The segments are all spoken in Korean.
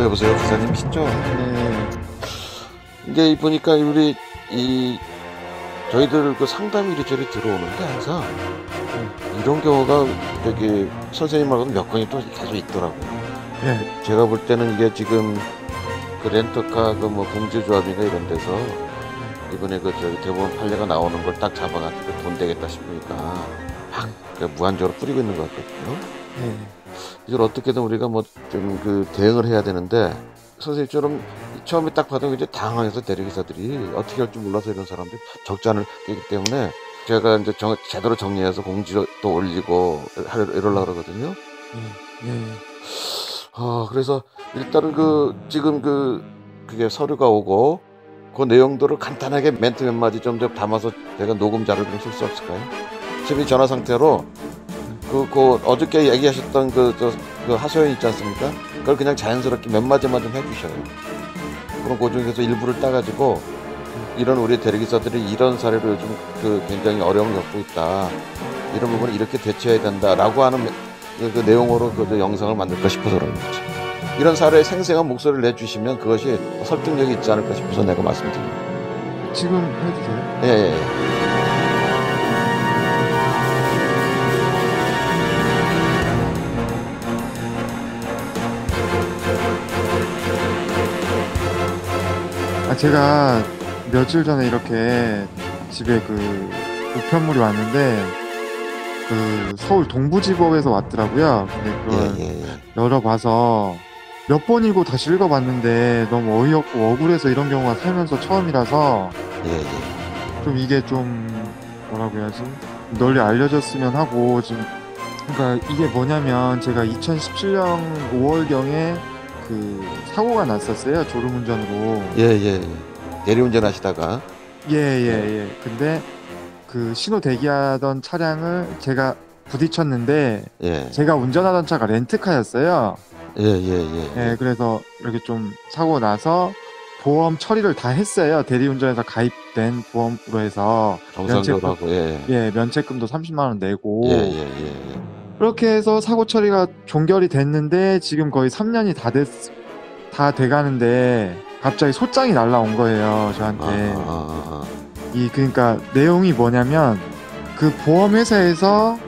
여보세요, 기사님이시죠? 네. 이게 보니까 우리 이 저희들 그 상담 이리저리 들어오는데 항상 이런 경우가 저기 선생님 말고는 몇 건이 또 계속 있더라고요. 네. 제가 볼 때는 이게 지금 그 렌터카 그 뭐 공제조합이나 이런 데서 이번에 그 저기 대법원 판례가 나오는 걸 딱 잡아가지고 돈 되겠다 싶으니까 막 무한적으로 뿌리고 있는 것 같거든요. 네. 이걸 어떻게든 우리가 뭐 좀 그 대응을 해야 되는데 선생님처럼 처음에 딱 받으면 이제 당황해서 대리기사들이 어떻게 할 줄 몰라서 이런 사람들이 적지 않기 때문에 제가 이제 제대로 정리해서 공지도 올리고 이러려고 그러거든요. 네. 그래서 일단은 지금 그게 서류가 오고 그 내용들을 간단하게 멘트 몇 마디 좀 담아서 제가 녹음 자료를 좀 쓸 수 없을까요? 지금 이 전화 상태로 그 어저께 얘기하셨던 그 하소연 있지 않습니까? 그걸 그냥 자연스럽게 몇 마디만 좀 해주셔요. 그럼 그 중에서 일부를 따가지고 이런 우리 대리기사들이 이런 사례로 요즘 굉장히 어려움을 겪고 있다. 이런 부분을 이렇게 대처해야 된다라고 하는 그 내용으로 그 영상을 만들까 싶어서 그런 거지. 이런 사례에 생생한 목소리를 내주시면 그것이 설득력이 있지 않을까 싶어서 내가 말씀드립니다. 지금 해주세요. 예. 제가 며칠 전에 이렇게 집에 그 우편물이 왔는데 그 서울 동부지법에서 왔더라고요. 근데 그걸 열어봐서 몇 번이고 다시 읽어봤는데 너무 어이없고 억울해서 이런 경우가 살면서 처음이라서 좀 이게 좀 뭐라고 해야지 널리 알려졌으면 하고 지금 그러니까 이게 뭐냐면 제가 2017년 5월경에 그 사고가 났었어요. 졸음운전으로. 대리운전 하시다가. 근데 그 신호 대기하던 차량을 제가 부딪혔는데 제가 운전하던 차가 렌트카였어요. 그래서 이렇게 좀 사고 나서 보험 처리를 다 했어요. 대리운전에서 가입된 보험으로 해서 정상적으로 하고 면책금도 30만 원 내고 그렇게 해서 사고 처리가 종결이 됐는데 지금 거의 3년이 다 돼가는데 갑자기 소장이 날라온 거예요, 저한테. 그러니까 내용이 뭐냐면 그 보험회사에서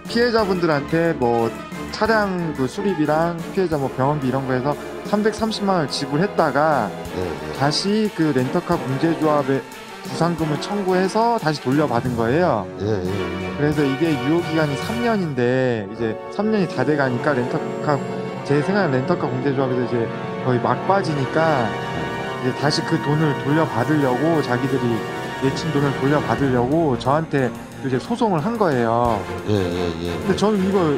피해자분들한테 뭐 차량 그 수리비랑 피해자 뭐 병원비 이런 거 해서 330만 원을 지불했다가 다시 그 렌터카 공제조합에 부상금을 청구해서 다시 돌려받은 거예요. 그래서 이게 유효기간이 3년인데 이제 3년이 다 돼가니까 제 생각엔 렌터카 공제조합에서 이제 거의 막바지니까 이제 다시 그 돈을 돌려받으려고 자기들이 내친 돈을 돌려받으려고 저한테 이제 소송을 한 거예요. 근데 저는 이거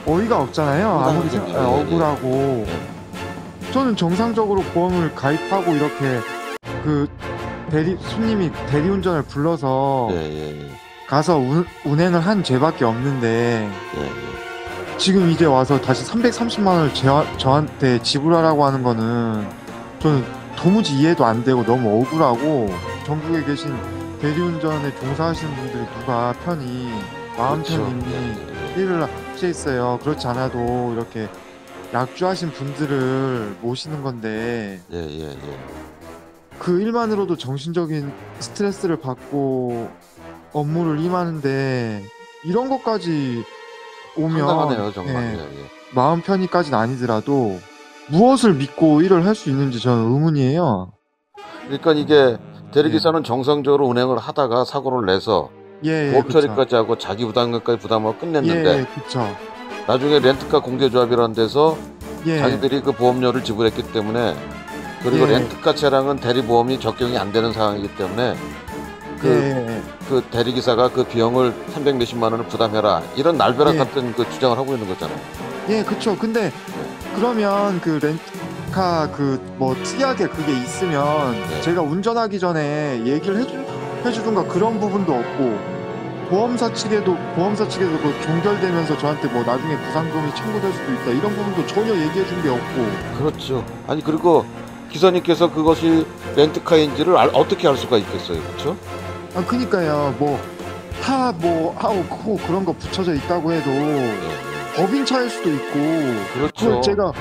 어이가 없잖아요. 아무리 억울하고 저는 정상적으로 보험을 가입하고 이렇게 그 손님이 대리운전을 불러서 가서 운행을 한 죄밖에 없는데 지금 이제 와서 다시 330만 원을 저한테 지불하라고 하는 거는 저는 도무지 이해도 안 되고 너무 억울하고 전국에 계신 대리운전에 종사하시는 분들이 누가 마음 편히 일을 하시겠어요. 그렇지 않아도 이렇게 약주하신 분들을 모시는 건데 그 일만으로도 정신적인 스트레스를 받고 업무를 임하는데 이런 것까지 오면 황당하네요, 정말. 마음 편히까지는 아니더라도 무엇을 믿고 일을 할 수 있는지 저는 의문이에요. 그러니까 이게 대리기사는 정상적으로 운행을 하다가 사고를 내서 보험 처리까지 하고 자기 부담금까지 부담하고 끝냈는데 나중에 렌트카 공제조합이라는 데서 자기들이 그 보험료를 지불했기 때문에 그리고 렌트카 차량은 대리보험이 적용이 안 되는 상황이기 때문에 그 대리기사가 그 비용을 300 몇십만 원을 부담해라 이런 날벼락 같은 그 주장을 하고 있는 거잖아요. 그쵸. 근데 그러면 그 렌트카 뭐 특이하게 그게 있으면 제가 운전하기 전에 얘기를 해주든가 그런 부분도 없고 보험사 측에도 그 종결되면서 저한테 뭐 나중에 부상금이 청구될 수도 있다 이런 부분도 전혀 얘기해 준 게 없고. 그렇죠. 아니 그리고 기사님께서 그것이 렌트카인지를 어떻게 알 수가 있겠어요, 그렇죠? 그니까요. 하고 그런 거 붙여져 있다고 해도 법인차일 수도 있고. 그렇죠. 제가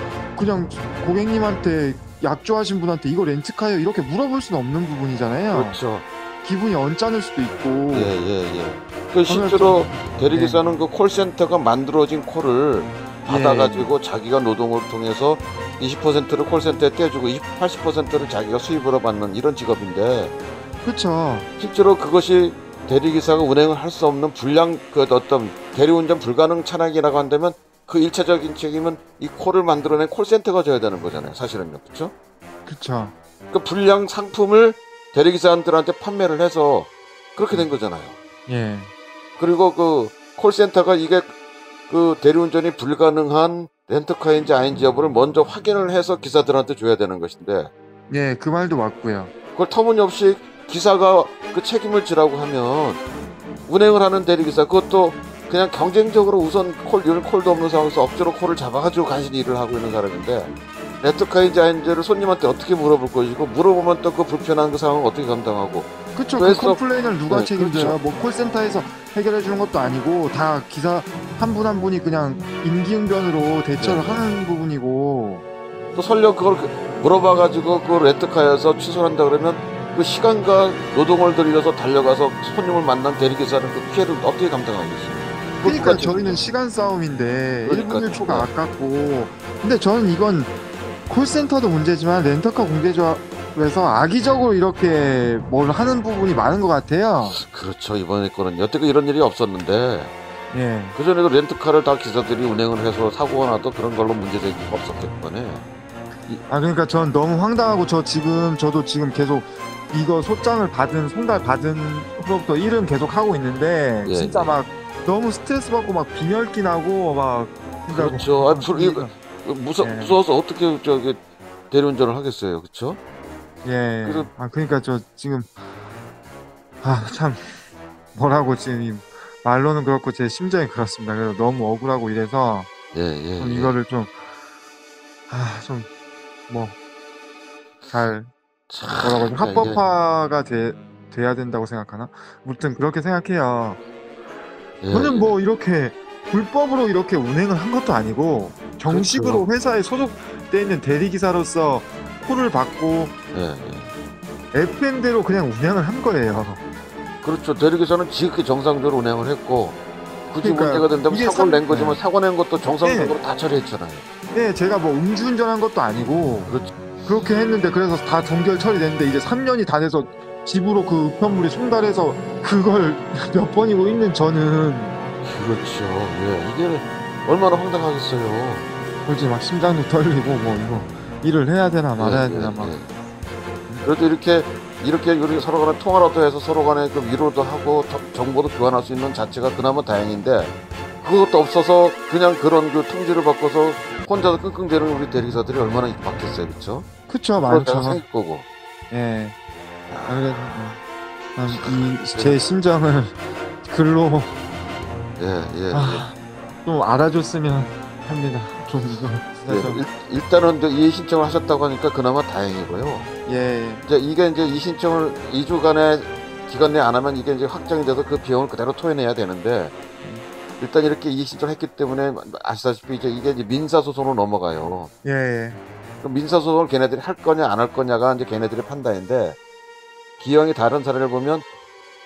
그냥 고객님한테 약조하신 분한테 이거 렌트카요 이렇게 물어볼 수는 없는 부분이잖아요. 그렇죠. 기분이 언짢을 수도 있고. 예. 그 실제로 대리기사는 그 콜센터가 만들어진 콜을 받아가지고 자기가 노동을 통해서 20%를 콜센터에 떼주고 80%를 자기가 수입으로 받는 이런 직업인데, 그렇죠. 실제로 그것이 대리기사가 운행을 할 수 없는 불량 그 어떤 대리운전 불가능 차량이라고 한다면 그 일차적인 책임은 이 콜을 만들어낸 콜센터가 져야 되는 거잖아요, 사실은요. 그렇죠? 그렇죠. 그 불량 상품을 대리기사들한테 판매를 해서 그렇게 된 거잖아요. 예. 그리고 그 콜센터가 이게 그 대리운전이 불가능한 렌터카인지 아닌지 여부를 먼저 확인을 해서 기사들한테 줘야 되는 것인데, 예, 그 말도 맞고요. 그걸 터무니없이 기사가 그 책임을 지라고 하면 운행을 하는 대리기사, 그것도 그냥 경쟁적으로 우선 이런 콜도 없는 상황에서 억지로 콜을 잡아가지고 간신히 일을 하고 있는 사람인데, 렌터카인지 아닌지를 손님한테 어떻게 물어볼 것이고, 물어보면 또 그 불편한 그 상황을 어떻게 감당하고. 그렇죠. 그 그래서 컴플레인을 누가 네, 책임져요? 그렇죠. 뭐 콜센터에서 해결해 주는 것도 아니고 다 기사 한 분 한 분이 그냥 임기응변으로 대처를 네. 하는 부분이고. 또 설령 그걸 물어봐가지고 그 렌터카에서 취소를 한다 그러면 그 시간과 노동을 들여서 달려가서 손님을 만난 대리기사는 그 피해를 어떻게 감당하겠어요? 그러니까 저희는 시간 싸움인데 그러니까 1분 1초가 아깝고. 근데 저는 이건 콜센터도 문제지만 렌터카 공제조합에서 악의적으로 이렇게 뭘 하는 부분이 많은 것 같아요. 그렇죠. 이번에 거는 여태껏 이런 일이 없었는데, 예. 그전에도 렌트카를 다 기사들이 운행을 해서 사고가 나도 그런 걸로 문제제기가 없었기 때문에. 그러니까 전 너무 황당하고 저도 지금 계속 이거 소장을 송달 받은 후로부터 일은 계속 하고 있는데 예, 진짜 예. 막 너무 스트레스 받고 막 빈혈기 나고 막. 그렇죠. 이거 예. 무서워서 어떻게 저기 대리운전을 하겠어요. 그렇죠? 예. 그래서 그러니까 저 지금 참 뭐라고 지금 말로는 그렇고 제 심정이 그렇습니다. 그래서 너무 억울하고 이래서 예. 이거를 잘 뭐라고 하지? 합법화가 돼야 된다고 생각하나? 아무튼 그렇게 생각해요. 저는 뭐 이렇게 불법으로 이렇게 운행을 한 것도 아니고 정식으로 회사에 소속돼 있는 대리기사로서 콜을 받고 FM대로 그냥 운행을 한 거예요. 그렇죠. 대리기사는 지극히 정상적으로 운행을 했고, 굳이 그러니까 문제가 된다면 이게 사고를 낸 거지만 사고 낸 것도 정상적으로 다 처리했잖아요. 네, 제가 뭐 음주운전한 것도 아니고 그렇죠. 그렇게 했는데 그래서 다 종결 처리됐는데 이제 3년이 다 돼서 집으로 그 우편물이 송달해서 그걸 몇 번이고 있는 저는 그렇죠. 예, 이게 얼마나 황당하겠어요. 솔직히 막 심장도 떨리고 뭐 이거 일을 해야 되나 말아야 되나 막. 그래도 이렇게 우리 서로 간에 통화라도 해서 서로 간에 그 위로도 하고 정보도 교환할 수 있는 자체가 그나마 다행인데, 그것도 없어서 그냥 그런 그 통지를 바꿔서 혼자서 끙끙대는 우리 대리기사들이 얼마나 많겠어요. 그렇죠? 그쵸, 많죠. 생길 거고. 예. 그래서 제 심정을 글로 좀 알아줬으면 합니다. 좀 이거 진짜 좀. 일단은 이제 이의 신청을 하셨다고 하니까 그나마 다행이고요. 예. 이게 이제 이 신청을 2주간의 기간 내에 안 하면 이게 이제 확정이 돼서 그 비용을 그대로 토해내야 되는데, 일단 이렇게 이의 신청을 했기 때문에 아시다시피 이게 이제 민사소송으로 넘어가요. 예. 그럼 민사소송을 걔네들이 할 거냐 안 할 거냐가 이제 걔네들의 판단인데, 기왕이 다른 사례를 보면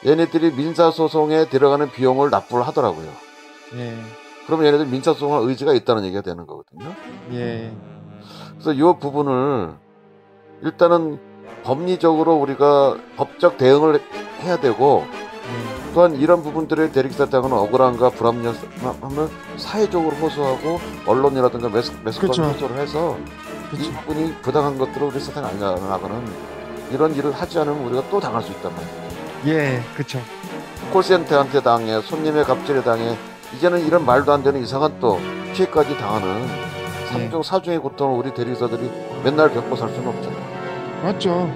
얘네들이 민사소송에 들어가는 비용을 납부를 하더라고요. 예. 그러면 얘네들 민사소송할 의지가 있다는 얘기가 되는 거거든요. 예. 그래서 이 부분을 일단은 법리적으로 우리가 법적 대응을 해야 되고, 또한 이런 부분들의 대리기사 당은 억울함과 불합리함을 사회적으로 호소하고 언론이라든가 매스컴에 호소를 해서 이 부분이 부당한 것들을 우리 세상에 알려나가는 이런 일을 하지 않으면 우리가 또 당할 수 있단 말이에요. 예, 그쵸. 콜센터한테 당해, 손님의 갑질에 당해, 이제는 이런 말도 안 되는 이상한 또 피해까지 당하는 삼중 사중의 고통을 우리 대리기사들이 맨날 겪고 살 수는 없잖아요. 맞죠.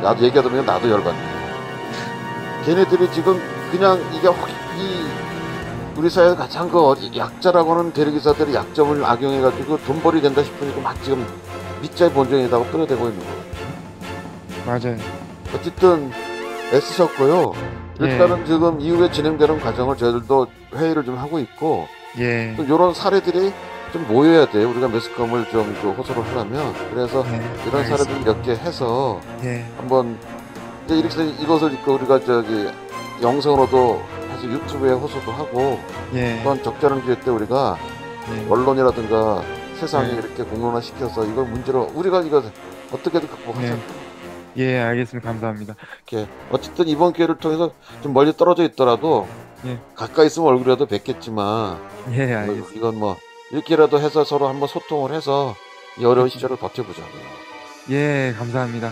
나도 얘기하다 보면 나도 열받네. 걔네들이 지금 그냥 이게 우리 사회 가장 그 약자라고 하는 대리기사들이 약점을 악용해가지고 돈벌이 된다 싶으니까 막 지금 밑자의 본전에다가 끌어대고 있는 거예요. 맞아요. 어쨌든 애쓰셨고요. 일단은 지금 이후에 진행되는 과정을 저희들도 회의를 좀 하고 있고, 또 이런 사례들이 좀 모여야 돼. 우리가 매스컴을 좀 그 호소를 하려면. 그래서 네, 이런 사례들 알겠습니다. 몇 개 해서 예, 한번 이제 이렇게 해서 이것을 그 우리가 저기 영상으로도 해서 유튜브에 호소도 하고 예, 또한 적절한 기회 때 우리가 예, 언론이라든가 세상에 네. 이렇게 공론화 시켜서 이걸 문제로 우리가 이거 어떻게든 극복하자. 네. 예, 알겠습니다. 감사합니다. 이렇게 어쨌든 이번 기회를 통해서 좀 멀리 떨어져 있더라도 예, 가까이 있으면 얼굴이라도 뵙겠지만 예, 알겠습니다. 이건 뭐 이렇게라도 해서 서로 한번 소통을 해서 이 어려운 시절을 버텨보자고요. 예, 감사합니다.